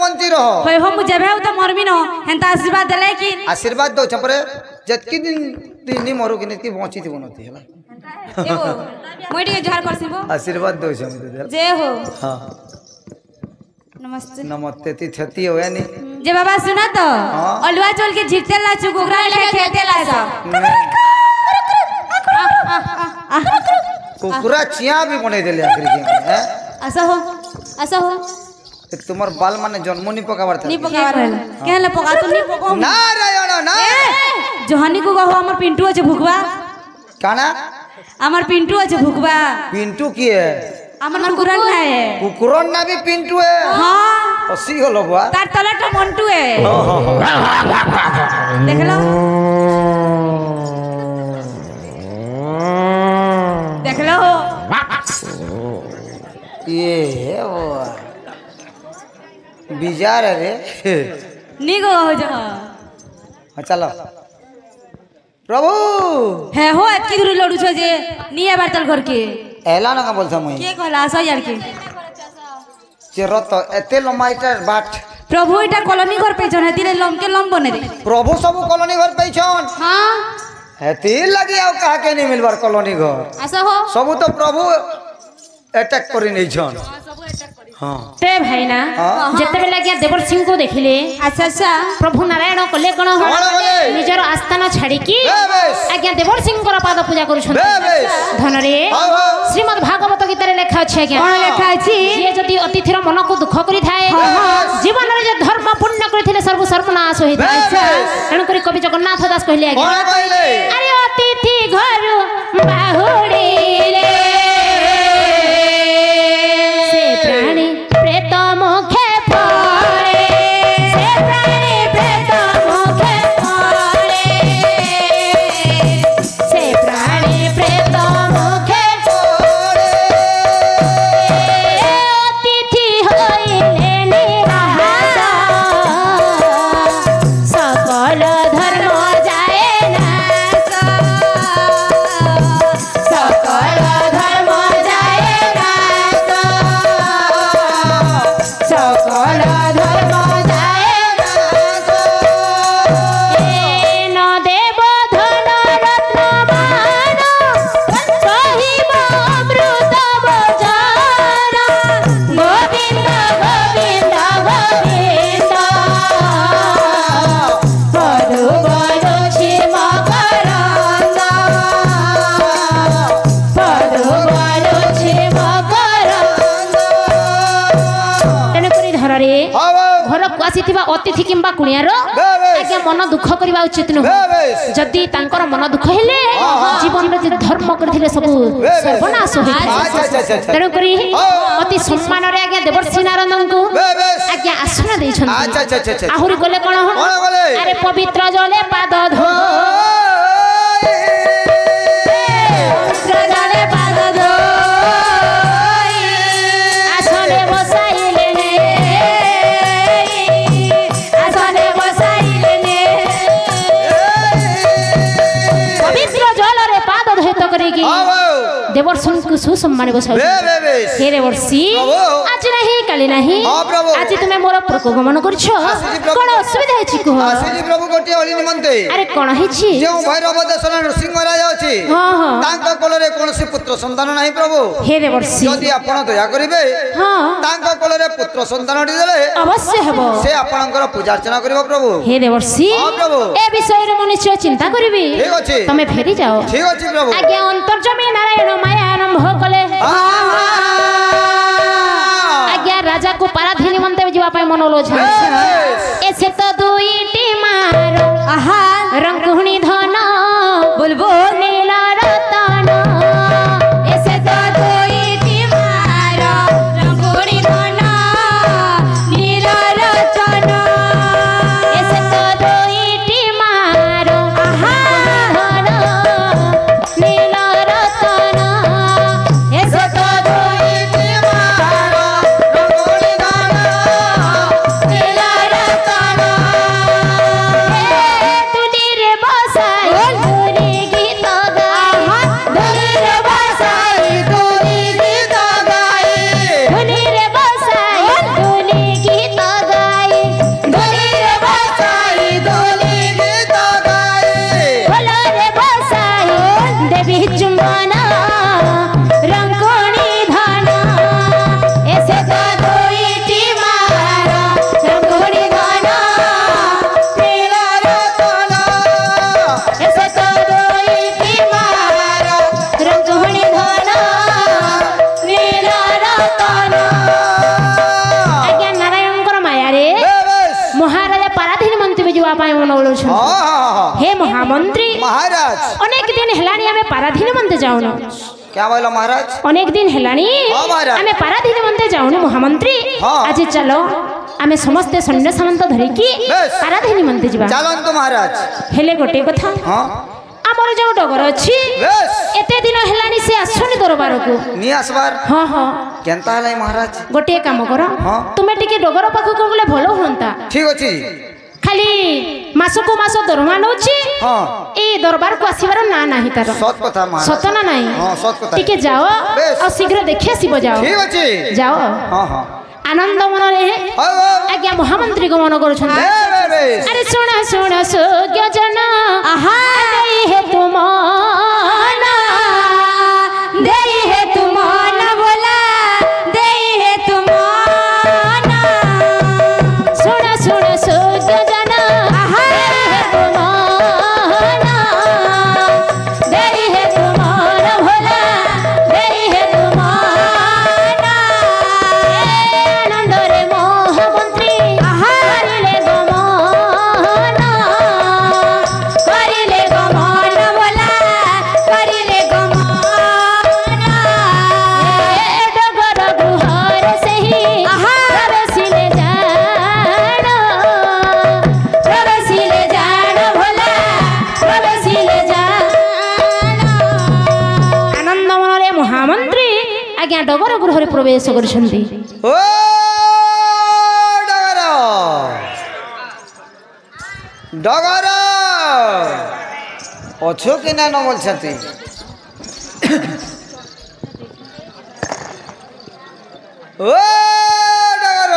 मंदिर हो होय हो मु जेबे तो मरबी न हेंता आशीर्वाद देले कि आशीर्वाद दो छपरे जतकी दिन दिन मरु कि नहीं बंची थी बनती है एगो मोइटी के जोहार करसिबो आशीर्वाद दो छम दे जय हो हां नमस्ते नमस्ते ती छती हो यानी जे बाबा सुना तो अलवा चोल के झिकते ला चुगुगरा ले खेते ला सब कुकुरा चिया भी बने देले आखिर के हैं ऐसा हो तुम्हार बाल माने जन्म नहीं पकावर था नहीं पकावर केले पका तो नहीं पको नारायण ना जोहानी को गहो हमर पिंटू আছে भुकवा काना हमर पिंटू আছে भुकवा पिंटू की है हमर कुकुरन ना है कुकुरन ना भी पिंटू है हां ओसी होलो बा तार तलटा मंटू है देख लो देख लो ये वो बिजार है रे निगो हो जा चलो प्रभु है हो एतकी दूर लडू छ जे निया बारतल घर के एला ना का बोलता मुई के कहला सो यार के चेरत एते लमाइटर बाट प्रभु इटा कॉलोनी घर पे जने दिले लम के लम बने रे प्रभु सब कॉलोनी घर पे छन हां हेती लगी आउ कहा के नहीं मिलबार कॉलोनी घर ऐसा हो सब तो प्रभु अटैक करी नहीं छन हां ते भाई ना जते बेला गया देवर सिंह को देखिले अच्छा अच्छा प्रभु नारायण कले कोन हो निजर आस्थान छाड़ी की आज्ञा देवर सिंह को पाद पूजा करू छन धन रे श्रीमद् भागवत गीता रे लिखा अछि आज्ञा कोन लिखा अछि जे जदी अतिथिर मन को दुख करी थाए जीवन रे जे धर्म पुण्य करथिले सर्व सर्वनाश होई थाए एण करी कवि जगन्नाथ दास कहले आज्ञा अरे अतिथि घर बाहुडीले अतिथि किंबा कुणियार आज्ञा मन दुख करबा उचित न जदी तांकर मन दुख हेले जीवन रे धर्म करथिले सब सर्वनाश होई तेन करी अति सम्मान रे आज्ञा देवर्षि नारदन को आज्ञा आसन दै छन आहुरी गले कोन हो अरे पवित्र जले पाद धो देवर्षि को सुसम्मान बसाउ हे देवर्षि आज नहीं काली नहीं आज तुमे मोर प्रको गमन करछो कोन असुविधा है छी को आसीजी प्रभु गोटे ओली निमंते अरे कोन है छी जो भैरव देशना नरसिंह राजा अछि हां हां तांको कोलरे कोनसी पुत्र संतान नाही प्रभु हे देवर्षि यदि आपण दया करिवे हां तांको कोलरे पुत्र संतान दिले अवश्य हेबो से आपनकर पूजा अर्चना करिवो प्रभु हे देवर्षि हां प्रभु ए विषय रे मनुष्य चिंता करिवि ठीक अछि तमे फेरी जाओ ठीक अछि प्रभु आज्ञा अंतर्जमी नारायण माया आरंभ कले आज्ञा राजा को पाराधीन मनते जीवा पय मनोलो छ एसे तो दुईटी मारो आहा रंगुणी धन बुलबुल नीला रतन एसे तो दुईटी मारो रंगुणी धन नीला रतन एसे तो दुईटी मारो आहा धन नीला रतन एसे तो दुईटी मारो रंगुणी धन नीला रतन तुली रे जीवा पाए मन बोलछन हे महामंत्री महाराज अनेक दिन हेलानी हमें पाराधीन मंदे जाउनो क्या बोला महाराज अनेक दिन हेलानी हमें पाराधीन मंदे जाउनो महामंत्री आज चलो आमे समस्ते सैन्य सामंत धरिकी पाराधीन मंदे जीवा चलन तो महाराज हेले गोटे कथा हां हमर जो डगर अछि एते दिन हेलानी से आसनी दरबार को नी आसबार हां हां केनता हलै महाराज गोटे काम करो तुमे टिके डगर पाखो को गले भलो होंता ठीक अछि खाली मासो को मासो दरमा नउछि हां ए दरबार को आसीबार ना नाही तार सत कथा महाराज सत ना नाही हां सत कथा टिके जाओ और शीघ्र देखि आसीबो जाओ ठीक अछि जाओ हां हां आनंद मन रे आज्ञा महामंत्री को मन करूछन अरे सुन सुन सुज्ञ जन आहा देई है तुमाना देई है तुमाना बोला देई है तुमाना सुन सुन सुज्ञ जन आहा देई है तुमाना बोला देई है तुमाना आनंद रे महामंत्री करिले गमना करिले गमना बोला करिले गमना डगर गुहर से ही प्रवेशिले जान भोला प्रवेशिले जान आनंद मन रे महामंत्री आज्ञा डगर गृह प्रवेश करछन्ती ओ डगर डगर अछो कि ना न बोलछती ओ डगर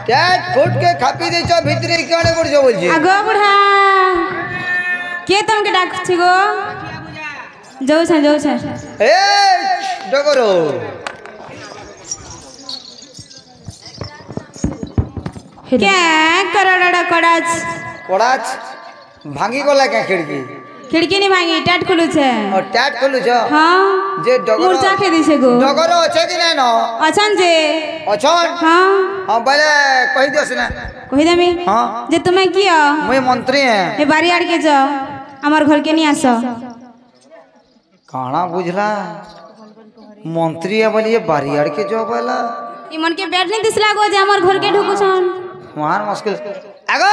टैट फुट के खापी देछ भितरे केने पड़छो बोलछी आगो बुढ़ा के तुमके डाकछि गो जाऊ छ ए डगर क्या करड़ा कड़ाच कोड़ाच भांगी गला क्या खिड़की खिड़की नहीं भांगी टाट खुलू छे और टैट खोलु छ हां जे डगर मूर्छा खे दिसे गो डगर अछि कि नै न अछन जे अछन हां हां बोले कहि दियस ना कहि देमी हां जे तुमे किया मुई मंत्री है ए बारी आड़ के जा हमर घर के नहीं आसो काना बुझला मंत्री है बोलिए बारियाड़ के जो बोला ई मन के बैठ नहीं दिसला गो जे हमर घर के ढुकु छन वहां मुश्किल आगो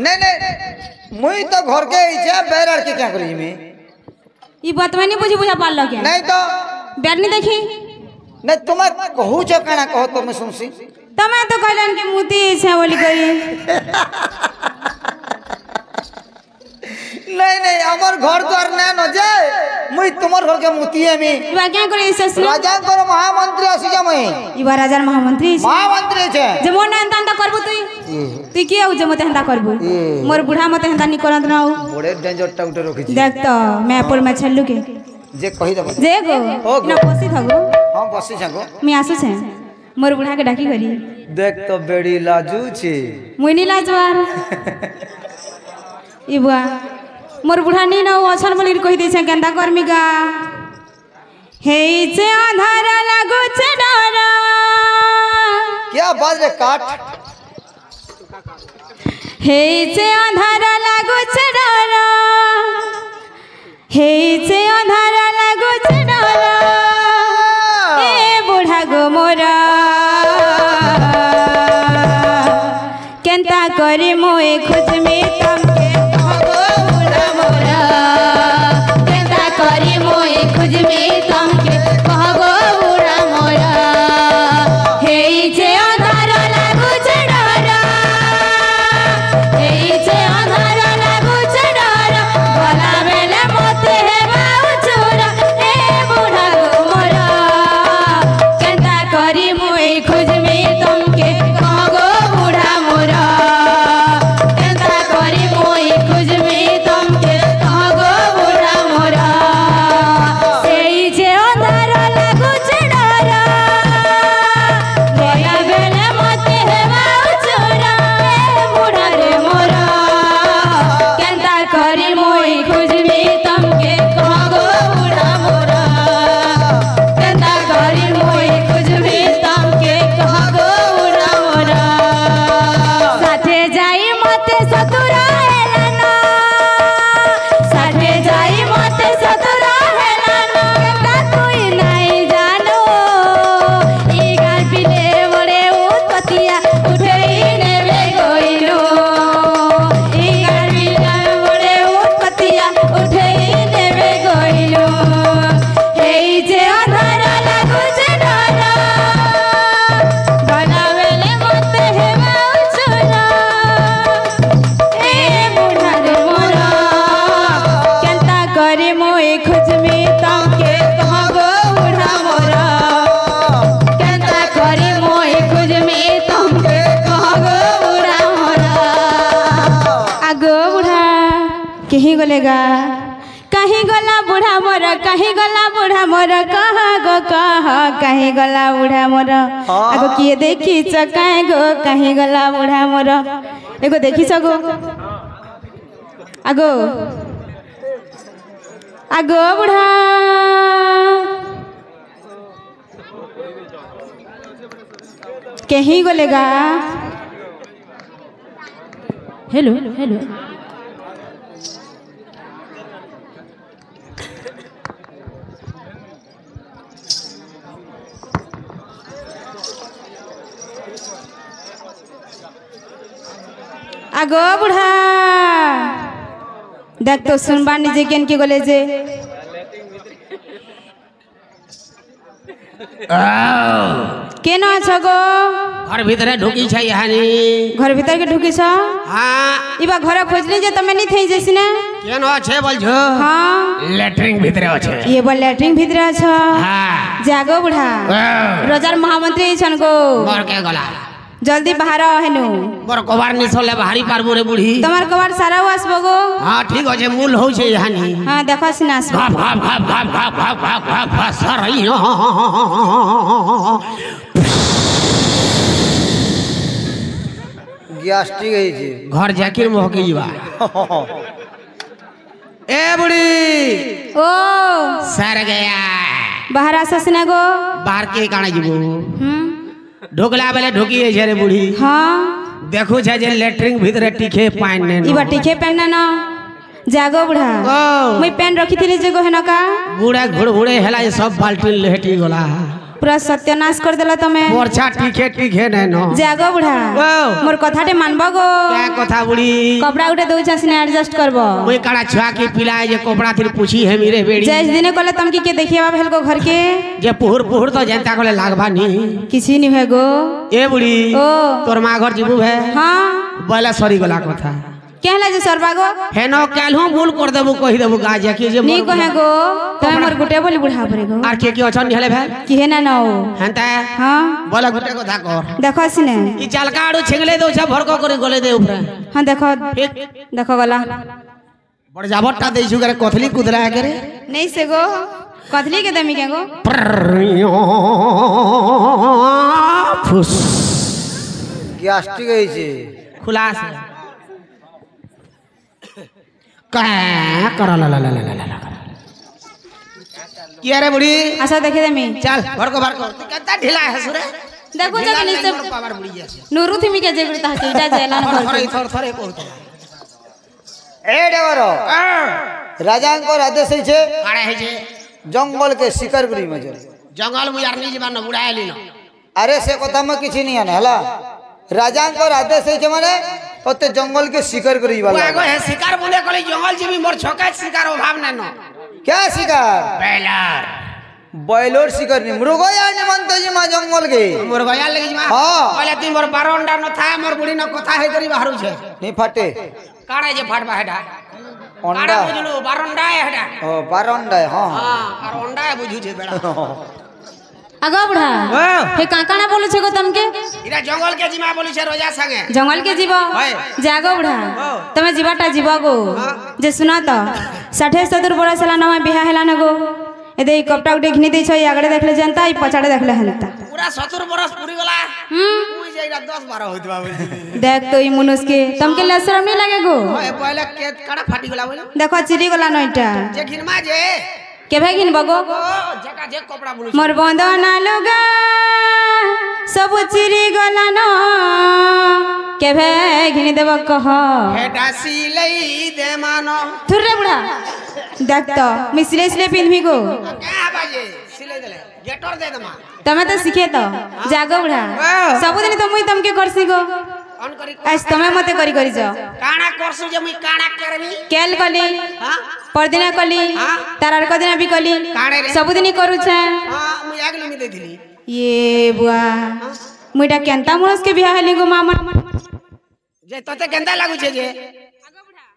नहीं नहीं मुई तो घर के इच्छा बारियाड़ के क्या करी में ई बात में नहीं बुझा पाल के नहीं तो बैठ नहीं देखी नहीं तुम्हें कहू छ काना कहो तो मैं सुनसी तमे तो कहलन के मुती छे बोली कही नहीं नहीं हमर घर द्वार ना न जाए मुई तुमर घर के मुतिए में इबा क्या करे ससुर राजा कर महामंत्री आसी जा मुई इबा राजा महामंत्री महामंत्री छे जे मोर ना एंता करबू तुई के हो जे मते हंता करबू मोर बुढ़ा मते हंता नि करत ना बड़े डेंजर टाउटे रखी देख तो मैं पुल में छल्लू के जे कहि दब जे गो ना बसी थगो हां बसी छगो मैं आसु छे मोर बुढ़ा के डाकी करी देख तो बेड़ी लाजू छे मुई नी लाजवार इबा मोर बुढ़ा नी ना अछन बोली कहि दे छे गेंदा कर्मी गा हे जे आधार लागो छे डर क्या बात रे काट हे जे आधार लागो छे डर हे जे आधार लागो छे डर ए बुढ़ा गो मोरा केंता करे मोए खोज में तमके भगो बुढ़ा मोरा केंता करे मोए खोज में तमके भगो बुढ़ा मोरा हे जे आधार लागो छे डर हे जे आधार लागो छे डर भला बेले मते हेबा उचुरा ए बुढ़ा गो मोरा केंता करे मोए खोज में तमके भगो बुढ़ा मोरा केंता गलेगा कहीं गला बूढ़ा मोर कहीं गला बूढ़ा मोर कह गो कह कहीं गला बूढ़ा मोर आगो किए देखी चकाए गो कहीं गला बूढ़ा मोर एगो देखी सगो आगो आगो बूढ़ा कहीं गलेगा हेलो हेलो आगो बूढ़ा देख तो सुनबार निजे केन के गले जे केन छ गो घर भीतर ढुकी छै हानी घर भीतर के ढुकी छ हां इबा घर खोजली जे तमे नहीं थई जैसिने केन छै बोल छ हां लैट्रिन भीतर छै ये बो लैट्रिन भीतर छ हां जागो बूढ़ा रोजार महामंत्री छन गो मोर के गला जल्दी बाहर हेनु मोर कबार नि सोले भारी पारबो रे बुढ़ी तमार कबार सारा आसबो गो हां ठीक छै मूल हो छै हानी हां देखो सिनास घाप घाप घाप घाप घाप घाप घाप घाप घाप सरई গ্যাস্ট্রিক হয়েছে घर जाकिर मोहके जीवा ए बुढ़ी ओ सर गया बाहर आससिना गो बाहर के काना जीबो ढोकला बेले ढोकी है रे बुढ़ी हां देखो छै जे लैट्रिन भीतर टिके पानी ने इबा टिके पेन ना जागो बूढ़ा मैं पेन रखी थी जे गो है ना का बूढ़ा घुड़घुड़े हेला ये सब बाल्टी लहटी गोला पूरा सत्यानाश कर देला तमे मोरछा टिके टिके नै न जागो बूढ़ा मोर कथाटे मानबो गो क्या कथा बुढ़ी कपड़ा उठे दउ छसिने एडजस्ट करबो ओई काड़ा छुआ के पिलाए जे कपड़ा फिर पूछी है मेरे बेड़ी जैस दिने कहले तमकी के देखिएबा भेल गो घर के जे पुहुर पुहुर तो जनता कोले लागबा नी किसी नहीं है गो ए बुढ़ी ओ तोर मां घर जीबू है हां बोला सॉरी गोला कथा कहला जे सरबा गो हेनो कालहु भूल कर देबू कहि देबू गाज के जे नी कहे गो तमे मोर गुटे बोली बुढ़ा परे गो आर के अछन हेले भाई कि है ना नो हंता हां बोला गुटे कथा कर देखो सिने ई चालका आडू छिगले दउ छ भरको करे गले दे ऊपर हां देखो देखो गला बड़ जाबटा देइ छु करे कथली कुदरा करे नहीं से गो कथली के दमी के गो फुस গ্যাস্ট্রিক হয়েছে खुलास का कर ला ला ला ला ला की अरे बुढ़ी अच्छा देखे देमी चल भरको भरको कितना ढीला है सुरे देखो जगनी से पावर बुढ़ी है नूरू थी मी के जेगुड़ता है इटा जेला न घर थोर थोर कहतो এ ডেবর রাজাঙ্কর আদেশ হয়েছে কাড়া হইছে জঙ্গলকে শিকার করি মজে जंगल में यार नहीं जीवन बुढ़ाए ली ना আরে সে কথা মে কিছু नहीं आने हला রাজাঙ্কর আদেশ হয়েছে মানে তোতে জঙ্গলকে শিকার করি वो वाला आगो है शिकार बोले कोले जंगल जीवी मोर छोका शिकार अभाव ना न क्या शिकार बेलर বয়লোর শিকার নি মৃগয়া নিমন্ত जी मा जंगल के मोर गया लगी मा हां पहले तीन मोर बारंडा न था मोर बुढ़ी न कथा है करी बाहर छे नहीं फटे काड़े जे फाटबा हेडा अंडा काड़ा बुझलु बारंडा है हेडा ओ बारंडा हां हां बारंडा है बुझु छे बेड़ा आगो बुढ़ा हे काकाना बोले छे गो तमके इरा जंगल के जीमा बोली छे रोजा संगे जंगल के जीव जागो बुढ़ा तमे जीवाटा जीव गो जे सुना त 60-70 बरस हला नवा बिहा हला न गो एदे कपटा उठे घिनी दे छै आगड़े देखले जनता ई पछाड़े देखले हनता पूरा 70 बरस पूरी गला कोई जेरा 10-12 होत बा देख तो ई मनुष्य के तमके लसरम नहीं लागे गो ओए पहले के काड़ा फाटी गला बोले देखो चिरी गला नइटा जे घिनमा जे के भाई घिन बगो ओ जका जे कपड़ा बोलु मोर बंदना लुगा सब चिरी गला न के भाई घिनी देब कह हेडा सिलई दे मानो थुरे बुढ़ा देख तो मैं सिले सिले पिन्ही गो क्या बाजे सिलई देले गेटर दे दमा तमे तो सीखे तो जागो बुढ़ा सब दिन तो मुई तमके करसी गो ऑन करी आज तमे मते करी करी जाओ काना करसु जे मुई काना करमी केल कली हां परदिना कली तारार कदिना भी कली काणे रे सब दिन करू छे हां मुई आग लमी देथिली ये बुआ मुईटा केंता मुरस के बियाह हली गो मामा जे तते केंदा लागु छे जे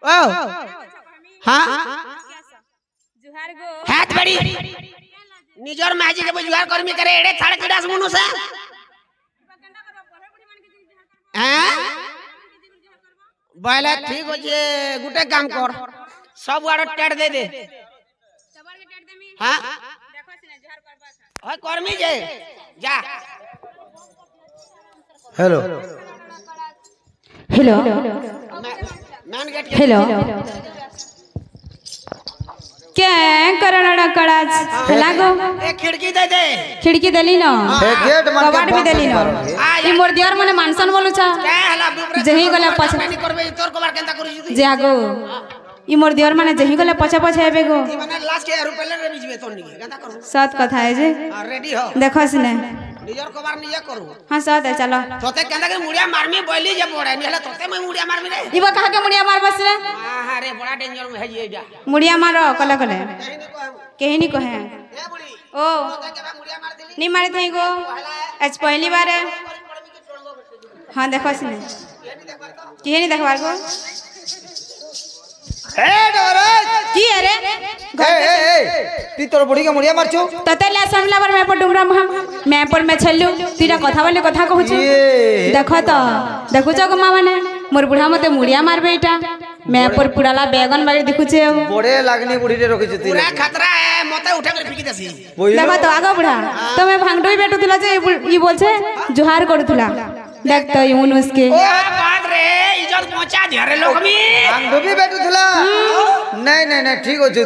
ओ हां हाथ बड़ी निजर माजी के जुगार कर्मी करे एड़े थाड़ किडास मनु से हैं बोले ठीक हो जे गुटे काम कर सब आड़ टेट दे दे हाँ ओए कर्मी जे जा hello hello man get hello क्या करणा कड़ाच लागो एक खिड़की दे दे खिड़की देली न ए गेट मन कबाड़ भी देली न ई मोर दियर मने मानसन बोलु छ क्या हला बुबरे जही गले पछ नहीं करबे तोर कबार केंता करू छी जागो ई मोर दियर मने जही गले पछा पछा हेबे गो ई माने लास्ट के रुपए ले रे बीचबे तोर नहीं केंता करू सत कथा है जे रेडी हो देखो सिने निजर कबार निजे करू हां सत है चलो तोते केंता के मुड़िया मारमी बोली जे पड़े नहीं हला तोते मैं मुड़िया मारमी रे इबा कहा के मुड़िया मार बस रे हां रे बड़ा डेंजर में है ये जा मुड़िया मारो कले कले कहीं नहीं कहम केही नहीं कहे ए बुढ़ी ओ तोते के मुड़िया मार देली नहीं मारे थे गो आज पहली बार है हां देखो सिने केही नहीं देखबार को ए डोरज की अरे ए ती तोर बुढ़ी के मुड़िया मारछु तते ले सुनला पर मैं पर डुमरा मैं पर मैं छल्लू तीरा कथा बोले कथा कहू छु ये देखो तो देखु छ गमा माने मोर बुढ़ा मते मुड़िया मारबे एटा मैं पर पुडाला बैगन बागे देखु छे बड़े लागनी बुढ़ी रे रखि छती पूरा खतरा है मते उठा कर फेंकी देसी देखो तो आगा बुढ़ा तो मैं भांगडोई बेटू थिला जे ई बोल छे जोहार करूथुला देख तो यून उसके ओ बात रे इज्जत पहुंचा धरे लोग में हम डूबी बैठू थला नहीं नहीं नहीं ठीक हो तू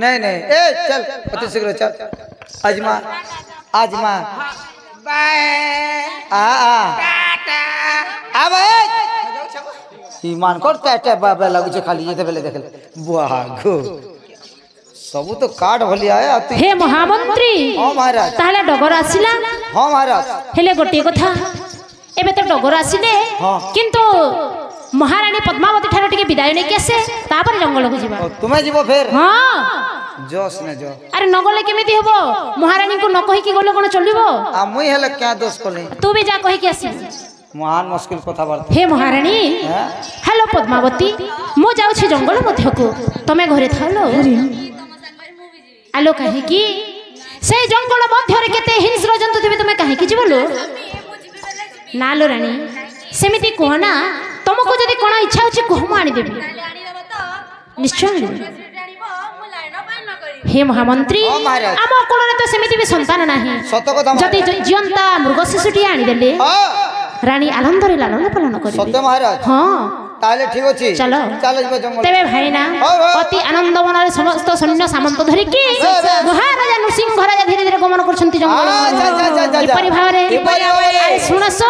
नहीं नहीं ए चल अति शीघ्र चल आजमा आजमा बाय आ टाटा आबे ईमान कर टाटा बाबा लागु छे खाली ये बेले देखले वाह गो सब तो काट भलिया है तू हे महामंत्री हां महाराज ताहले डगर आसिला हां महाराज हेले गोटे कथा एबे तो डगर आसिले हाँ। किंतु महारानी पद्मावती ठारे टिके विदाय नै केसे तापर जंगल को जीवा और तुम्हें जीवो फिर हां जोश ने जो अरे नगले केमिति हबो महारानी को न कहि के गले कोन चलिबो आ मुई हेले क्या दोष कोले तू भी जा कहि के आसी महान मुश्किल कथा बार्ता हे महारानी हैं? हेलो पद्मावती मो जाउ छी जंगल मध्य को तमे घरे थालो आलो कहि की से जंगल मध्य रे केते हिंस्र जंतु थिबे तमे कहि की जीवलो नालो रानी सेमिति कहना तुमको जदि कोन इच्छा होची कहम आनी देबी निश्चय हे महामंत्री हाँ, महाराज। आम कोलरे तो सेमिति भी संतान नाही सत कथा जदि जियंता मृग शिशुटी आनी देले हां रानी आनंदरे लालन पालन करिबे सत्य महाराज हां ताले ठीक अछि चलो चलो जीव जंगल तेबे भाईना हाँ, हाँ। अति आनंद मनरे समस्त सैन्य सामंत धरि की महाराजा नृसिंह राजा धीरे धीरे गमन करछंती जंगल जा, जा, जा, जा, जा। इपरि भावरे इपरि भावरे। अरे सुनस